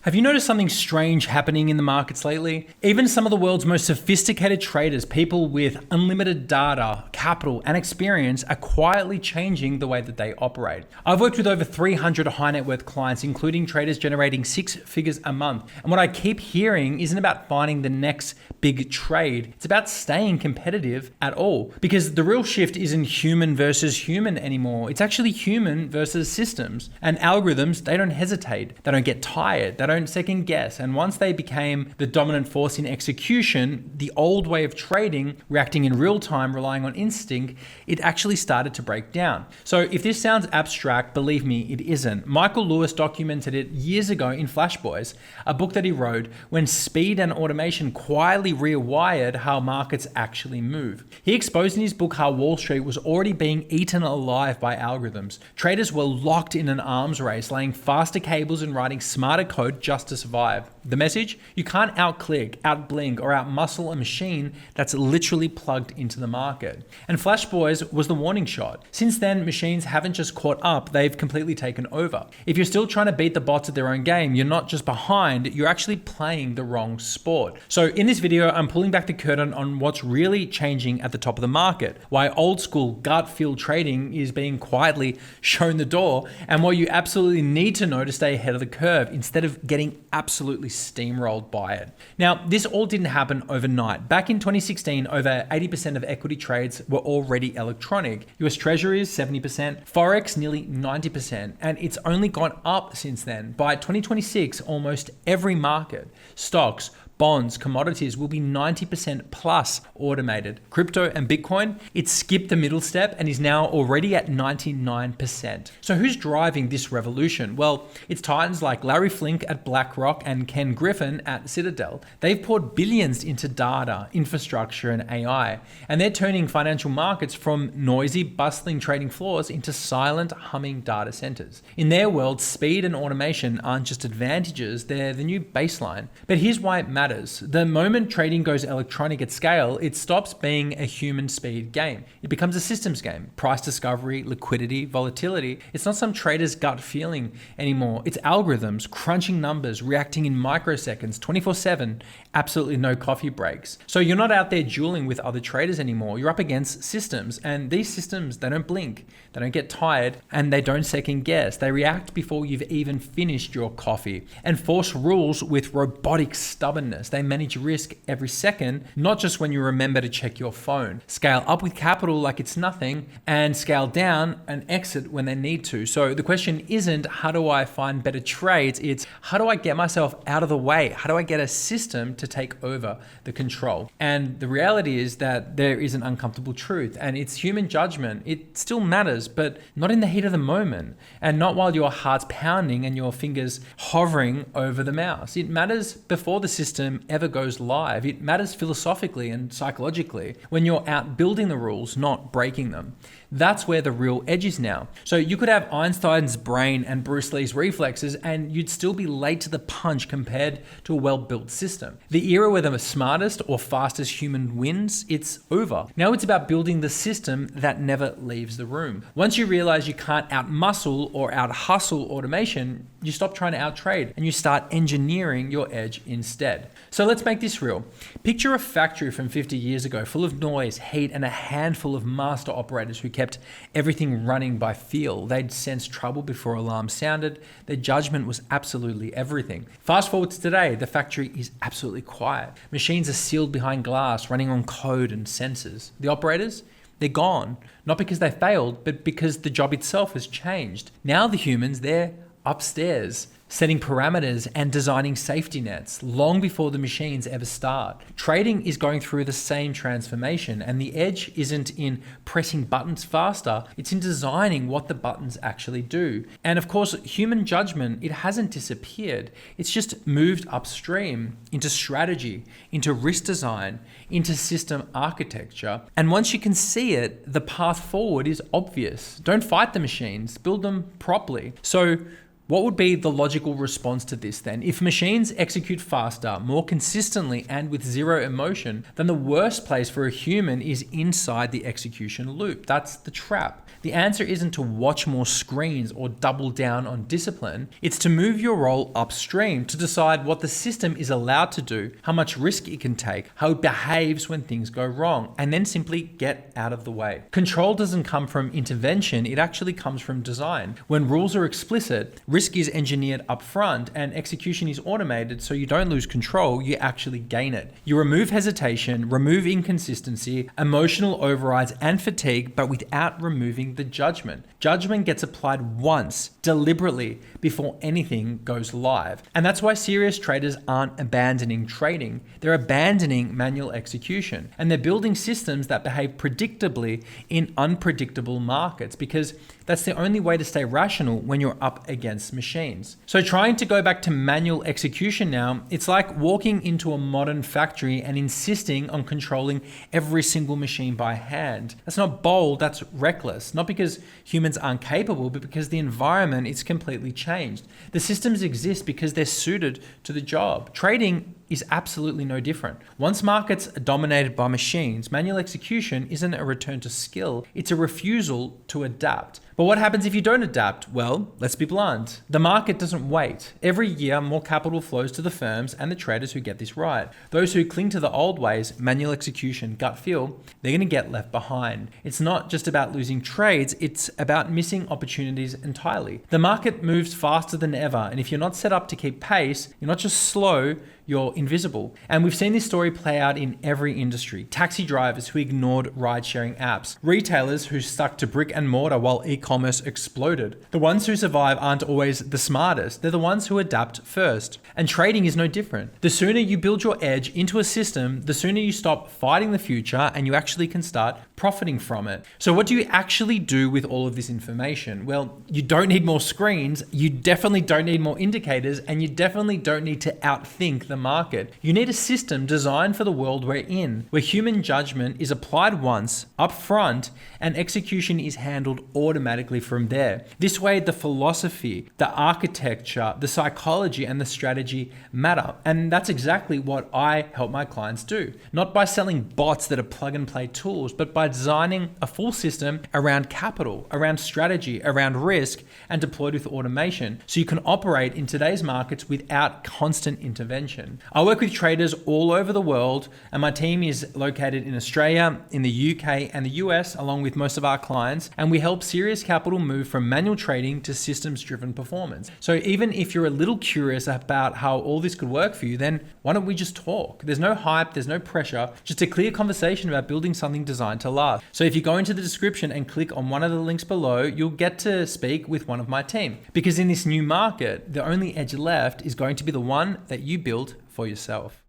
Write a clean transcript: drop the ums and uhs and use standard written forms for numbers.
Have you noticed something strange happening in the markets lately? Even some of the world's most sophisticated traders, people with unlimited data, capital, and experience, are quietly changing the way that they operate. I've worked with over 300 high net worth clients, including traders generating 6 figures a month. And what I keep hearing isn't about finding the next big trade. It's about staying competitive at all. Because the real shift isn't human versus human anymore. It's actually human versus systems. And algorithms, they don't hesitate. They don't get tired. They don't second guess. And once they became the dominant force in execution, the old way of trading, reacting in real time, relying on instinct, it actually started to break down. So if this sounds abstract, believe me, it isn't. Michael Lewis documented it years ago in Flash Boys, a book that he wrote when speed and automation quietly rewired how markets actually move. He exposed in his book how Wall Street was already being eaten alive by algorithms. Traders were locked in an arms race, laying faster cables and writing smarter code just to survive. The message? You can't outclick, outblink, or outmuscle a machine that's literally plugged into the market. And Flash Boys was the warning shot. Since then, machines haven't just caught up, they've completely taken over. If you're still trying to beat the bots at their own game, you're not just behind, you're actually playing the wrong sport. So in this video, I'm pulling back the curtain on what's really changing at the top of the market, why old school gut feel trading is being quietly shown the door, and what you absolutely need to know to stay ahead of the curve instead of getting absolutely steamrolled by it. Now, this all didn't happen overnight. Back in 2016, over 80% of equity trades were already electronic. US Treasuries, 70%, Forex, nearly 90%, and it's only gone up since then. By 2026, almost every market, stocks, bonds, commodities will be 90% plus automated. Crypto and Bitcoin, it skipped the middle step and is now already at 99%. So who's driving this revolution? Well, it's titans like Larry Flink at BlackRock and Ken Griffin at Citadel. They've poured billions into data, infrastructure, and AI, and they're turning financial markets from noisy, bustling trading floors into silent, humming data centers. In their world, speed and automation aren't just advantages, they're the new baseline. But here's why it matters. The moment trading goes electronic at scale, it stops being a human speed game. It becomes a systems game. Price discovery, liquidity, volatility. It's not some trader's gut feeling anymore. It's algorithms, crunching numbers, reacting in microseconds, 24/7, absolutely no coffee breaks. So you're not out there dueling with other traders anymore. You're up against systems, and these systems, they don't blink, they don't get tired, and they don't second guess. They react before you've even finished your coffee and force rules with robotic stubbornness. They manage risk every second, not just when you remember to check your phone. Scale up with capital like it's nothing, and scale down and exit when they need to. So the question isn't, how do I find better trades? It's, how do I get myself out of the way? How do I get a system to take over the control? And the reality is that there is an uncomfortable truth, and it's human judgment. It still matters, but not in the heat of the moment, and not while your heart's pounding and your fingers hovering over the mouse. It matters before the system ever goes live. It matters philosophically and psychologically when you're out building the rules, not breaking them. That's where the real edge is now. So you could have Einstein's brain and Bruce Lee's reflexes, and you'd still be late to the punch compared to a well-built system. The era where the smartest or fastest human wins, it's over. Now it's about building the system that never leaves the room. Once you realize you can't out-muscle or out-hustle automation, you stop trying to out-trade and you start engineering your edge instead. So let's make this real. Picture a factory from 50 years ago full of noise, heat, and a handful of master operators who kept everything running by feel. They'd sense trouble before alarms sounded. Their judgment was absolutely everything. Fast forward to today, the factory is absolutely quiet. Machines are sealed behind glass, running on code and sensors. The operators? They're gone. Not because they failed, but because the job itself has changed. Now the humans, they're upstairs, setting parameters and designing safety nets long before the machines ever start. Trading is going through the same transformation, and the edge isn't in pressing buttons faster, it's in designing what the buttons actually do. And of course, human judgment, it hasn't disappeared. It's just moved upstream into strategy, into risk design, into system architecture. And once you can see it, the path forward is obvious. Don't fight the machines, build them properly. So What would be the logical response to this then? If machines execute faster, more consistently, and with zero emotion, then the worst place for a human is inside the execution loop. That's the trap. The answer isn't to watch more screens or double down on discipline. It's to move your role upstream, to decide what the system is allowed to do, how much risk it can take, how it behaves when things go wrong, and then simply get out of the way. Control doesn't come from intervention, it actually comes from design. When rules are explicit, risk is engineered up front, and execution is automated so you don't lose control, you actually gain it. You remove hesitation, remove inconsistency, emotional overrides, and fatigue, but without removing the judgment. Judgment gets applied once, deliberately, before anything goes live. And that's why serious traders aren't abandoning trading. They're abandoning manual execution. And they're building systems that behave predictably in unpredictable markets, because that's the only way to stay rational when you're up against machines. So trying to go back to manual execution now, it's like walking into a modern factory and insisting on controlling every single machine by hand. That's not bold, that's reckless. Not because humans aren't capable, but because the environment is completely changed. The systems exist because they're suited to the job. Trading is absolutely no different. Once markets are dominated by machines, manual execution isn't a return to skill, it's a refusal to adapt. But what happens if you don't adapt? Well, let's be blunt. The market doesn't wait. Every year, more capital flows to the firms and the traders who get this right. Those who cling to the old ways, manual execution, gut feel, they're going to get left behind. It's not just about losing trades, it's about missing opportunities entirely. The market moves faster than ever, and if you're not set up to keep pace, you're not just slow, you're invisible. And we've seen this story play out in every industry. Taxi drivers who ignored ride-sharing apps, retailers who stuck to brick and mortar while e-commerce exploded. The ones who survive aren't always the smartest, they're the ones who adapt first. And trading is no different. The sooner you build your edge into a system, the sooner you stop fighting the future and you actually can start profiting from it. So what do you actually do with all of this information? Well, you don't need more screens, you definitely don't need more indicators, and you definitely don't need to outthink the market. You need a system designed for the world we're in, where human judgment is applied once, up front, and execution is handled automatically from there. This way, the philosophy, the architecture, the psychology, and the strategy matter. And that's exactly what I help my clients do. Not by selling bots that are plug and play tools, but by designing a full system around capital, around strategy, around risk, and deployed with automation, so you can operate in today's markets without constant intervention. I work with traders all over the world, and my team is located in Australia, in the UK, and the US, along with most of our clients, and we help serious capital move from manual trading to systems-driven performance. So even if you're a little curious about how all this could work for you, then why don't we just talk? There's no hype, there's no pressure, just a clear conversation about building something designed to last. So if you go into the description and click on one of the links below, you'll get to speak with one of my team. Because in this new market, the only edge left is going to be the one that you build for yourself.